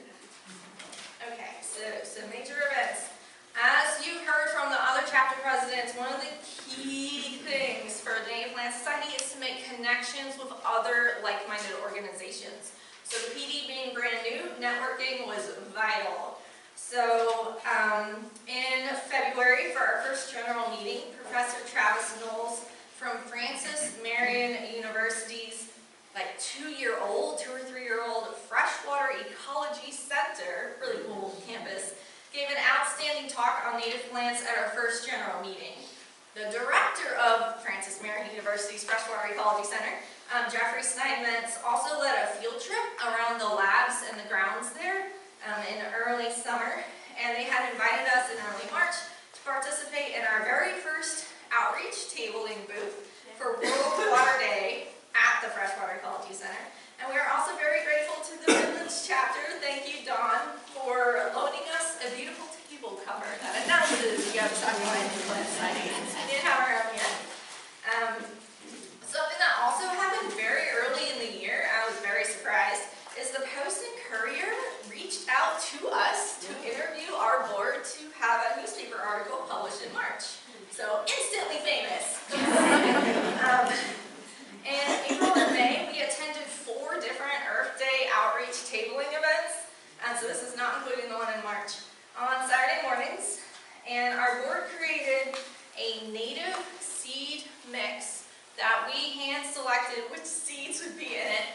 Okay, so major events. As you heard from the other chapter presidents, one of the key things for the Native Plant Society is to make connections with other like-minded organizations. So the PD being brand new, networking was vital. So in February, for our first general meeting, Professor Travis Knowles from Francis Marion University's 2 or 3 year old Freshwater Ecology Center, really cool campus, gave an outstanding talk on native plants at our first general meeting. The director of Francis Marion University's Freshwater Ecology Center, Jeffrey Steinmetz, also led a field trip around the labs and the grounds there in early summer, and they had invited us in early March to participate in our very first outreach tabling booth for World Water Day at the Freshwater Ecology Center. And we are also very grateful to the Village chapter. Thank you, Dawn, for loaning us a beautiful table cover that announces the upcoming plant society. We didn't have our own yet. Something that also happened very early in the year, I was very surprised, is the Post and Courier reached out to us to interview our board to have a newspaper article published in March. So instantly famous. In April and May, we attended 4 different Earth Day outreach tabling events, and so this is not including the one in March, on Saturday mornings, and our board created a native seed mix that we hand-selected which seeds would be in it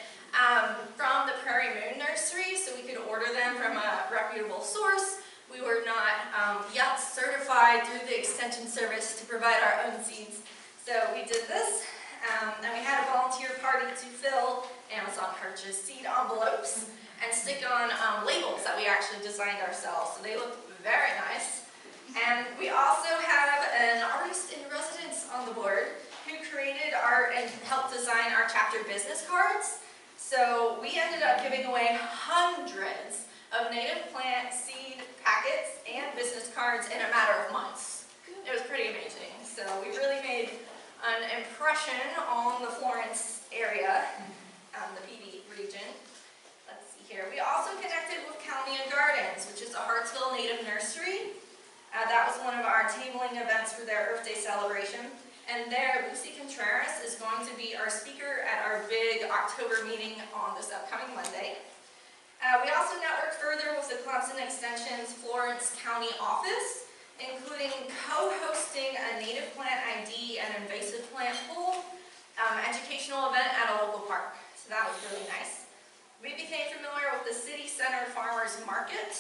from the Prairie Moon Nursery, so we could order them from a reputable source. We were not yet certified through the Extension Service to provide our own seeds, so we did this. And we had a volunteer party to fill Amazon purchase seed envelopes and stick on labels that we actually designed ourselves. So they look very nice. And we also have an artist in residence on the board who created art and helped design our chapter business cards. So we ended up giving away hundreds of native plant seed packets and business cards in a matter of months. It was pretty amazing. So we really made an impression on the Florence area, the PD region. Let's see here. We also connected with Calmia Gardens, which is a Hartsville native nursery. That was one of our tabling events for their Earth Day celebration. And there, Lucy Contreras is going to be our speaker at our big October meeting on this upcoming Monday. We also networked further with the Clemson Extension's Florence County office, including co-hosting a native plant ID and invasive plant pool educational event at a local park. So that was really nice. We became familiar with the City Center Farmers Market,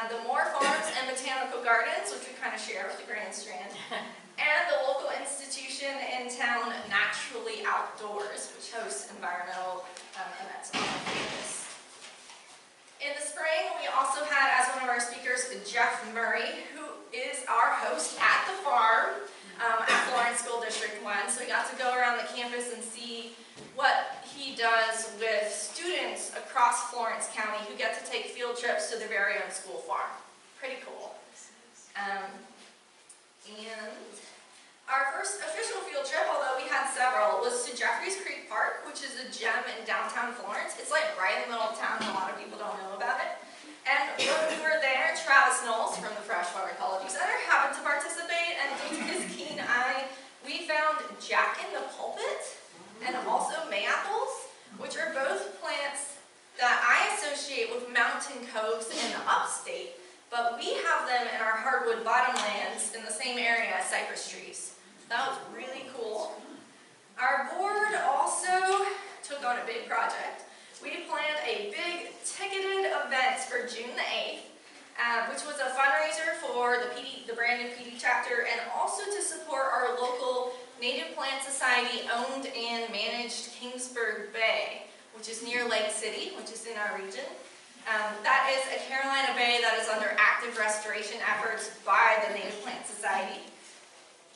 the Moore Farms and Botanical Gardens, which we kind of share with the Grand Strand, and the local institution in town, Naturally Outdoors, which hosts environmental events on campus. In the spring, we also had as one of our speakers Jeff Murray, who is our host at the farm at Florence School District 1. So we got to go around the campus and see what he does with students across Florence County who get to take field trips to their very own school farm. Pretty cool. And our first official field trip, although we had several, was to Jeffries Creek Park, which is a gem in downtown Florence. It's right in the middle of town, and a lot of people don't know about it. And when we were there, Travis Knowles from the Freshwater Ecology Center happened to participate, and due to his keen eye, we found Jack in the Pulpit and also mayaples, which are both plants that I associate with mountain coves in the upstate, but we have them in our hardwood bottomlands in the same area as cypress trees. That was really cool. Our board also took on a big project. We planned a big ticketed event for June the 8th, which was a fundraiser for the brand new PD chapter and also to support our local Native Plant Society owned and managed Kingsburg Bay, which is near Lake City, which is in our region. That is a Carolina bay that is under active restoration efforts by the Native Plant Society.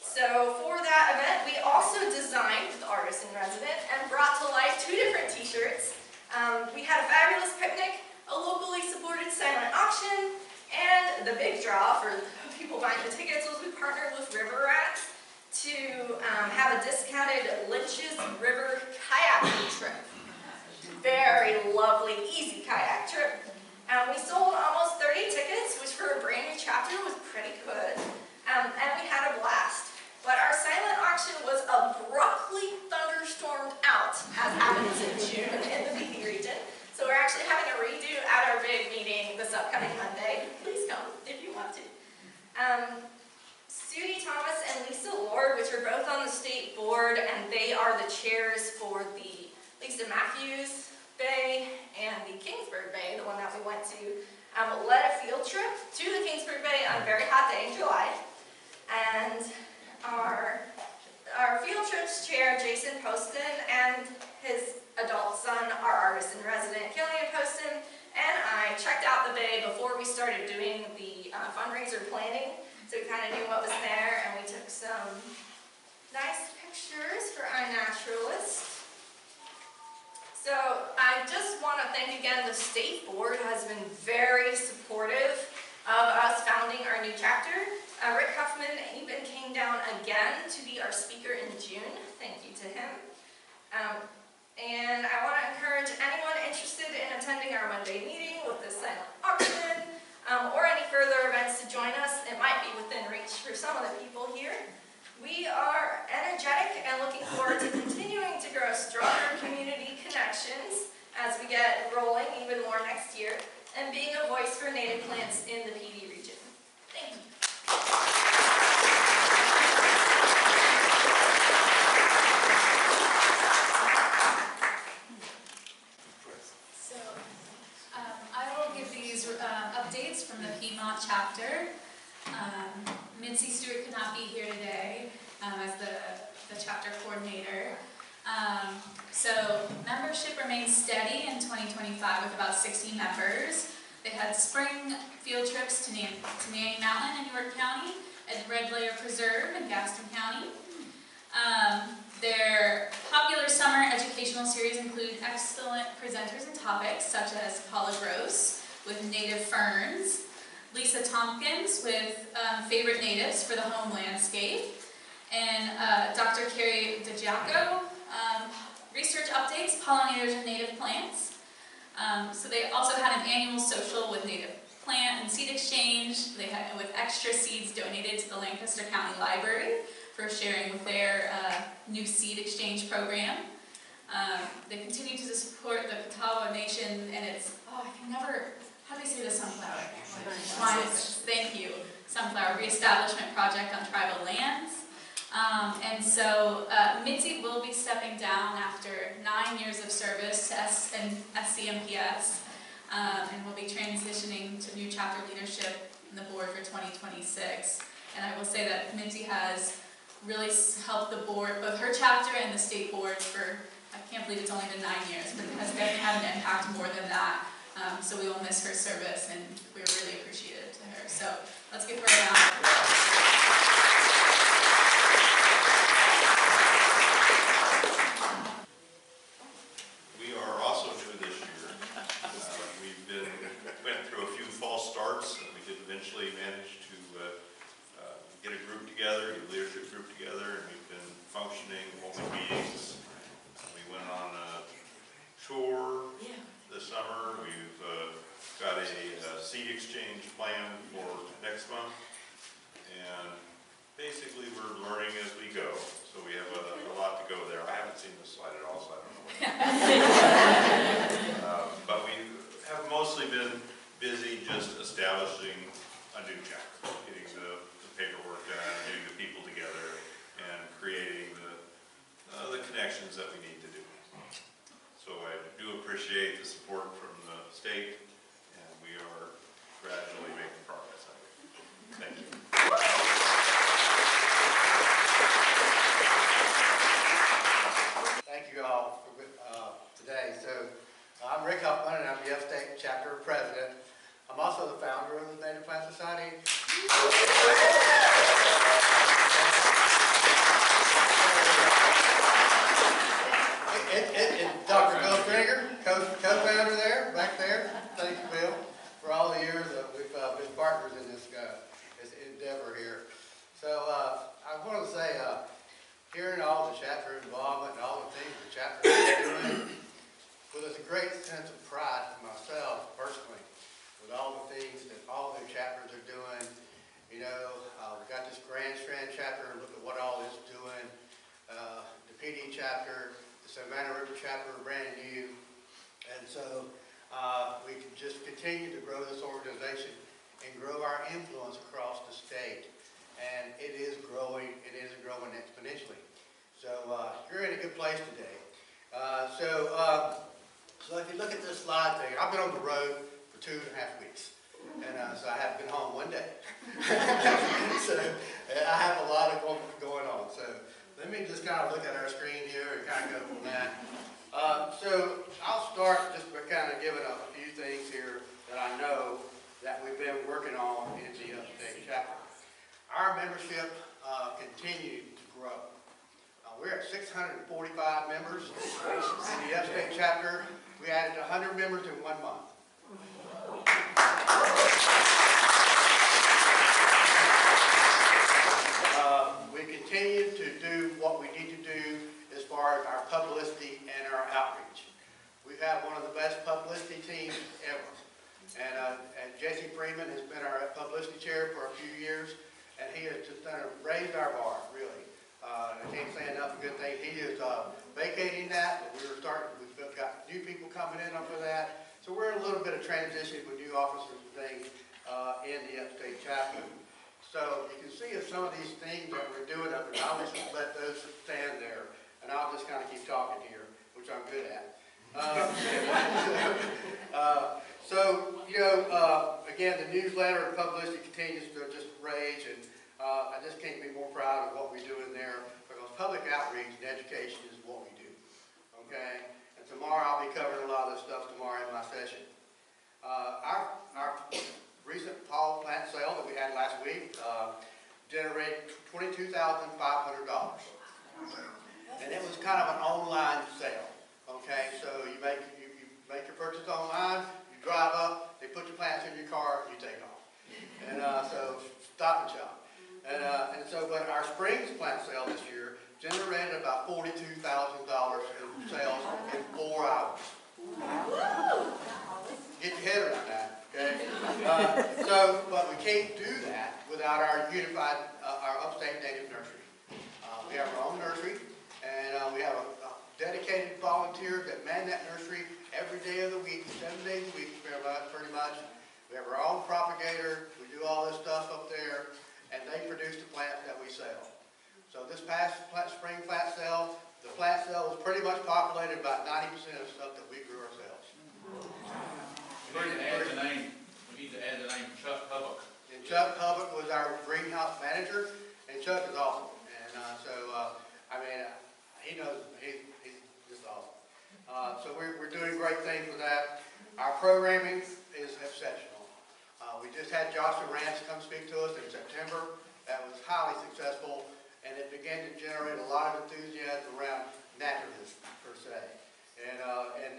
So for that event, we also designed with Artist in Resident and brought to life 2 different t-shirts. We had a fabulous picnic, a locally supported silent auction, and the big draw for people buying the tickets was we partnered with River Rats to have a discounted Lynch's River kayaking trip. Very lovely, easy kayak trip. We sold almost 30 tickets, which for a brand new chapter was pretty good. And we had a blast. But our silent auction was abruptly thunderstormed out, as happens in June in the PD region. So we're actually having a redo at our big meeting this upcoming Monday. Please come if you want to. Sudie Thomas and Lisa Lord, which are both on the state board, and they are the chairs for the Lisa Matthews Bay and the Kingsburg Bay, the one that we went to, led a field trip to the Kingsburg Bay on a very hot day in July. And our field trips chair, Jason Poston, and his adult son, our artist in resident, Killian Poston, and I checked out the bay before we started doing the fundraiser planning, so we kind of knew what was there, and we took some nice pictures for iNaturalist. So I just want to thank again, the state board has been very supportive of us founding our new chapter. Rick Huffman even came down again to be our speaker in June. Thank you to him. And I want to encourage anyone interested in attending our Monday meeting with the silent auction or any further events to join us. It might be within reach for some of the people here. We are energetic and looking forward to continuing to grow stronger community connections as we get rolling even more next year, and being a voice for native plants in the PD region. Thank you. So, I will give these updates from the Piedmont chapter. Mitzi Stewart could not be here today as the chapter coordinator. So membership remains steady in 2025 with about 60 members. They had spring field trips to Nanny Mountain in York County and Red Layer Preserve in Gaston County. Their popular summer educational series include excellent presenters and topics such as Paula Gross with native ferns, Lisa Tompkins with favorite natives for the home landscape, and Dr. Carrie DiGiaco, research updates, pollinators and native plants. So they also had an annual social with native plant and seed exchange. They had with extra seeds donated to the Lancaster County Library for sharing with their new seed exchange program. They continue to support the Catawba Nation and its, I can never, how do you say the sunflower? Thank you. Sunflower Reestablishment Project on tribal lands. And so Mitzi will be stepping down after 9 years of service to SCNPS, and will be transitioning to new chapter leadership in the board for 2026. And I will say that Mitzi has really helped the board, both her chapter and the state board for, I can't believe it's only been 9 years, but it has definitely had an impact more than that. So we will miss her service, and we're really appreciative to her. So let's give her a round of applause. We are also new this year. Went through a few false starts. We did eventually manage to get a group together, get a leadership group together, and we've been functioning, holding meetings. We went on a tour this summer. We've got a seed exchange plan for next month, and basically we're learning as we go. So we have a lot to go there. I haven't seen this slide at all, so I don't know what but we have mostly been busy just establishing a new chapter, getting the paperwork done, getting the people together, and creating the connections that we need to do. So I do appreciate the support from the state, and we are gradually making progress. Thank you. Thank you all for today. So I'm Rick Huffman, and I'm the upstate chapter president. I'm also the founder of the Native Plant Society. hearing all the chapter involvement and all the things the chapter is doing, well, there's a great sense of pride for myself personally with all the things that all the chapters are doing. You know, we've got this Grand Strand chapter, and look at what all it's doing. The PD chapter, the Savannah River chapter are brand new. And so we can just continue to grow this organization and grow our influence across the state. And it is growing exponentially. So you're in a good place today. So if you look at this slide thing, I've been on the road for 2.5 weeks. And so I haven't been home one day. So I have a lot of going on. So let me just kind of look at our screen here and kind of go from that. So I'll start just by kind of giving a few things here that I know that we've been working on in the upstate chapter. Our membership continued to grow. We're at 645 members in the upstate chapter. We added 100 members in 1 month. We continue to do what we need to do as far as our publicity and our outreach. We've had one of the best publicity teams ever. And Jesse Freeman has been our publicity chair for a few years, and he has just raised our bar, really. I can't say enough good things. He is vacating that, but we've got new people coming in for that. So we're in a little bit of transition with new officers and things in the upstate chapter. So you can see some of these things that we're doing up, and I'll just let those stand there, and I'll just kind of keep talking here, which I'm good at. Again, the newsletter and publicity continues to just rage, and I just can't be more proud of what we do in there, because public outreach and education is what we do, okay? And tomorrow I'll be covering a lot of this stuff tomorrow in my session. Our recent fall plant sale that we had last week generated $22,500. And it was kind of an online sale, okay? So you make your purchase online, you drive up, they put your plants in your car, and you take off. And so stop and shop. But our Springs plant sale this year generated about $42,000 in sales in 4 hours. Get your head around that, okay? But we can't do that without our unified, our upstate native nursery. We have our own nursery, and we have a dedicated volunteers that man that nursery every day of the week, 7 days a week, pretty much. We have our own propagator. We do all this stuff up there, and they produce the plants that we sell. So this past spring plant sale, the plant sale was pretty much populated about 90% of stuff that we grew ourselves. We need to add the name Chuck Hubbock. And Chuck Hubbock was our greenhouse manager, and Chuck is awesome. And he knows, he's just awesome. So we're doing great things with that. Our programming is exceptional. We just had Joshua Rance come speak to us in September. That was highly successful, and it began to generate a lot of enthusiasm around naturalism, per se. And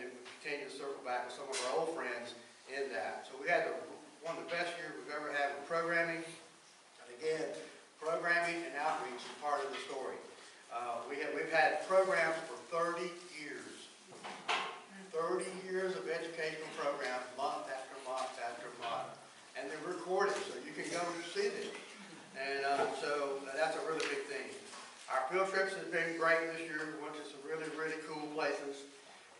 we continue to circle back with some of our old friends in that. So we had one of the best years we've ever had with programming. And again, programming and outreach is part of the story. We've had programs for 30 years. 30 years of educational programs, month after month after month. And they're recorded, so you can go see them. And so that's a really big thing. Our field trips have been great this year. We went to some really, really cool places.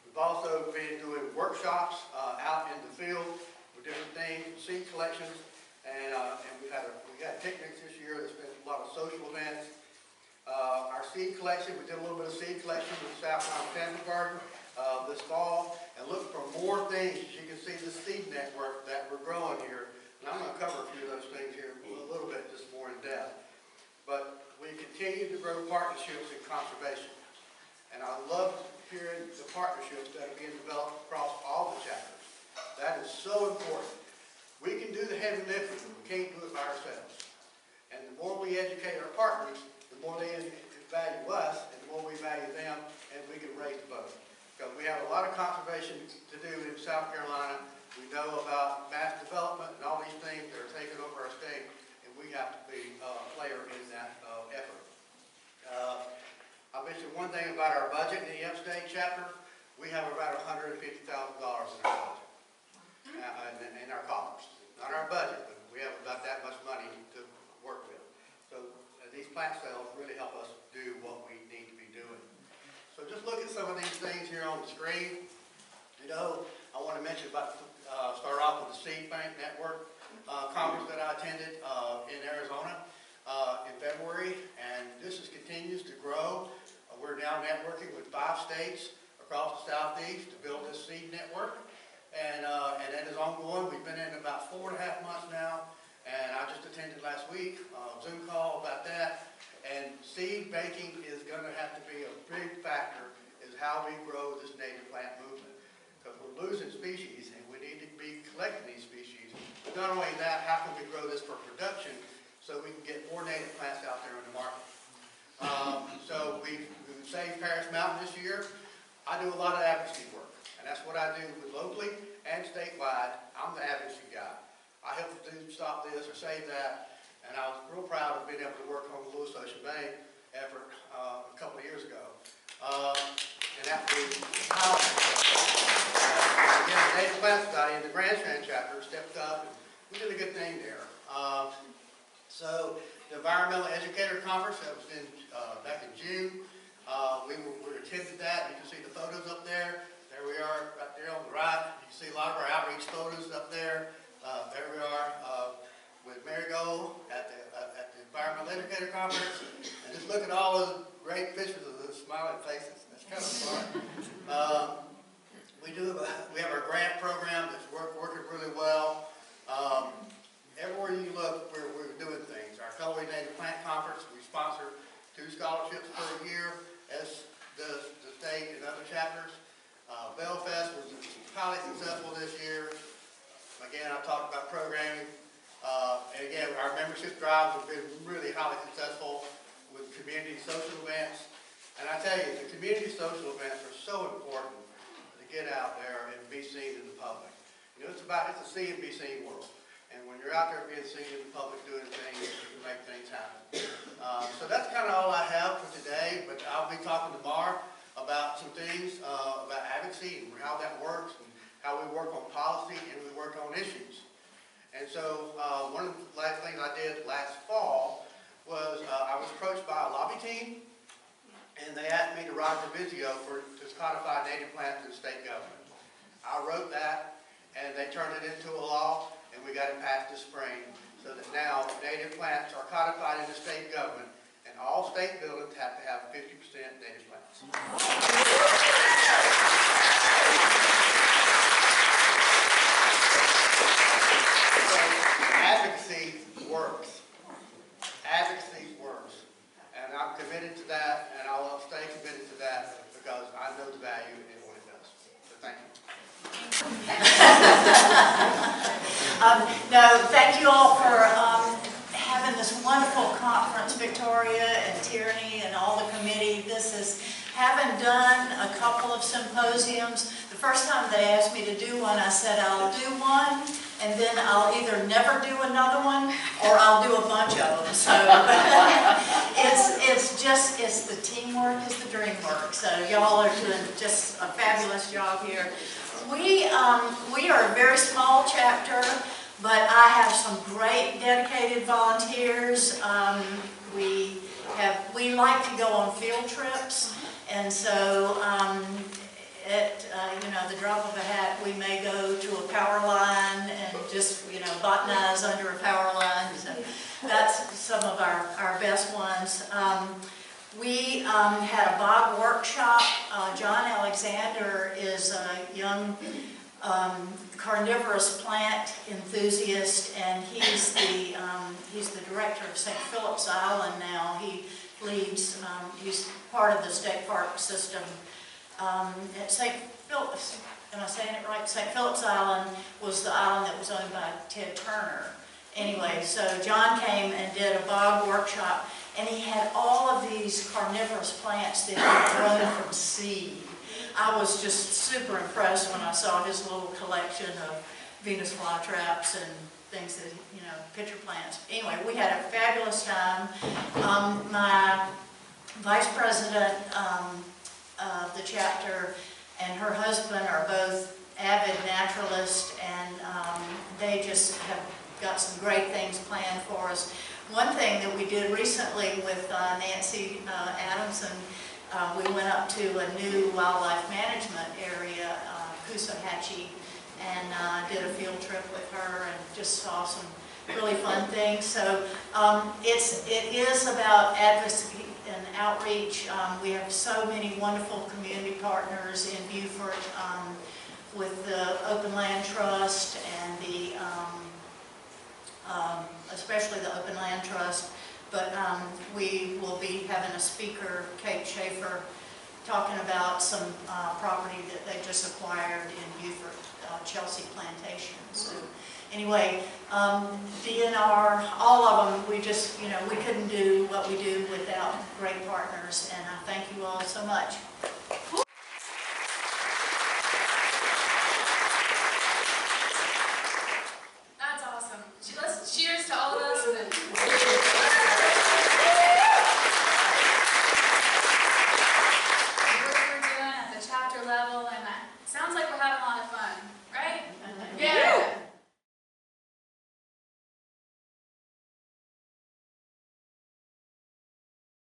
We've also been doing workshops out in the field with different things, seed collections, and we had picnics this year. There's been a lot of social events. Our seed collection, we did a little bit of seed collection with the South Carolina Botanical Garden this fall, and look for more things. As you can see, the seed network that we're growing here. And I'm going to cover a few of those things here a little bit, just more in depth. But we continue to grow partnerships in conservation. And I love hearing the partnerships that are being developed across all the chapters. That is so important. We can do the heavy lifting, but we can't do it by ourselves. And the more we educate our partners, the more they value us, and the more we value them, and we can raise the boat. Because we have a lot of conservation to do in South Carolina. We know about mass development and all these things that are taking over our state, and we have to be a player in that effort. one thing about our budget in the upstate chapter, we have about $150,000 in our budget, in our coffers. Not our budget, but we have about that much money to work with. So these plant sales really help us do what we need to be doing. So just look at some of these things here on the screen. You know, I want to mention about, start off with the Seed Bank Network conference that I attended in Arizona in February, and this continues to grow. We're now networking with 5 states across the Southeast to build this seed network, and that is ongoing. We've been in about 4.5 months now, and I just attended last week a Zoom call about that. And seed banking is going to have to be a big factor is how we grow this native plant movement, because we're losing species, and we need to be collecting these species. But not only that, how can we grow this for production so we can get more native plants out there in the market? So we've saved Paris Mountain this year. I do a lot of advocacy work, and that's what I do locally and statewide. I'm the advocacy guy. I help to stop this or save that, and I was real proud of being able to work on the Lewis Ocean Bay effort a couple of years ago. And that was how, again, the Native Plant Society and the Grand Strand chapter stepped up, and we did a good thing there. So the Environmental Educator Conference, that was in, back in June, we attended that. You can see the photos up there. There we are, right there on the right. You can see a lot of our outreach photos up there. There we are with Marigold at the Environmental Educator Conference. And just look at all those great pictures of those smiling faces. That's kind of fun. We have our grant program that's working really well. Everywhere you look, we're doing things. Our Fellowship Native Plant Conference, we sponsor 2 scholarships per year, as does the state and other chapters. Bellfest was highly successful this year. Again, I talked about programming. And again, our membership drives have been really highly successful with community social events. And I tell you, the community social events are so important to get out there and be seen in the public. You know, it's a see and be seen world. And when you're out there being seen in the public doing things, you can make things happen. So that's kind of all I have for today, but I'll be talking tomorrow about some things about advocacy and how that works, and how we work on policy and we work on issues. And so one of the last things I did last fall was I was approached by a lobby team, and they asked me to write a proviso to codify native plants in state government. I wrote that, and they turned it into a law, and we got it passed this spring, so that now native plants are codified in the state government, and all state buildings have to have 50% native plants. Advocacy works. Advocacy works. And I'm committed to that, and I'll stay committed to that because I know the value in what it does. So thank you. No, thank you all for having this wonderful conference, Victoria and Tierney and all the committee. This is, having done a couple of symposiums, the first time they asked me to do one, I said I'll do one, and then I'll either never do another one, or I'll do a bunch of them. So it's the teamwork is the dream work. So y'all are doing just a fabulous job here. We are a very small chapter, but I have some great dedicated volunteers. We like to go on field trips, and so at the drop of a hat, we may go to a power line and just botanize under a power line. So that's some of our best ones. We had a bog workshop. John Alexander is a young carnivorous plant enthusiast, and he's the director of St. Philip's Island now. He leads, he's part of the state park system at St. Philip's. Am I saying it right? St. Philip's Island was the island that was owned by Ted Turner. Anyway, so John came and did a bog workshop, and he had all of these carnivorous plants that he grown from seed. I was just super impressed when I saw his little collection of Venus flytraps and things that, pitcher plants. Anyway, we had a fabulous time. vice president of the chapter and her husband are both avid naturalists, and they just have got some great things planned for us. One thing that we did recently with Nancy Adamson, we went up to a new wildlife management area, Coosawhatchee, and did a field trip with her and just saw some really fun things. So it is about advocacy and outreach. We have so many wonderful community partners in Beaufort with the Open Land Trust and the especially the Open Land Trust. But we will be having a speaker, Kate Schaefer, talking about some property that they just acquired in Beaufort, Chelsea Plantation. So anyway, DNR, all of them, we just, we couldn't do what we do without great partners, and I thank you all so much.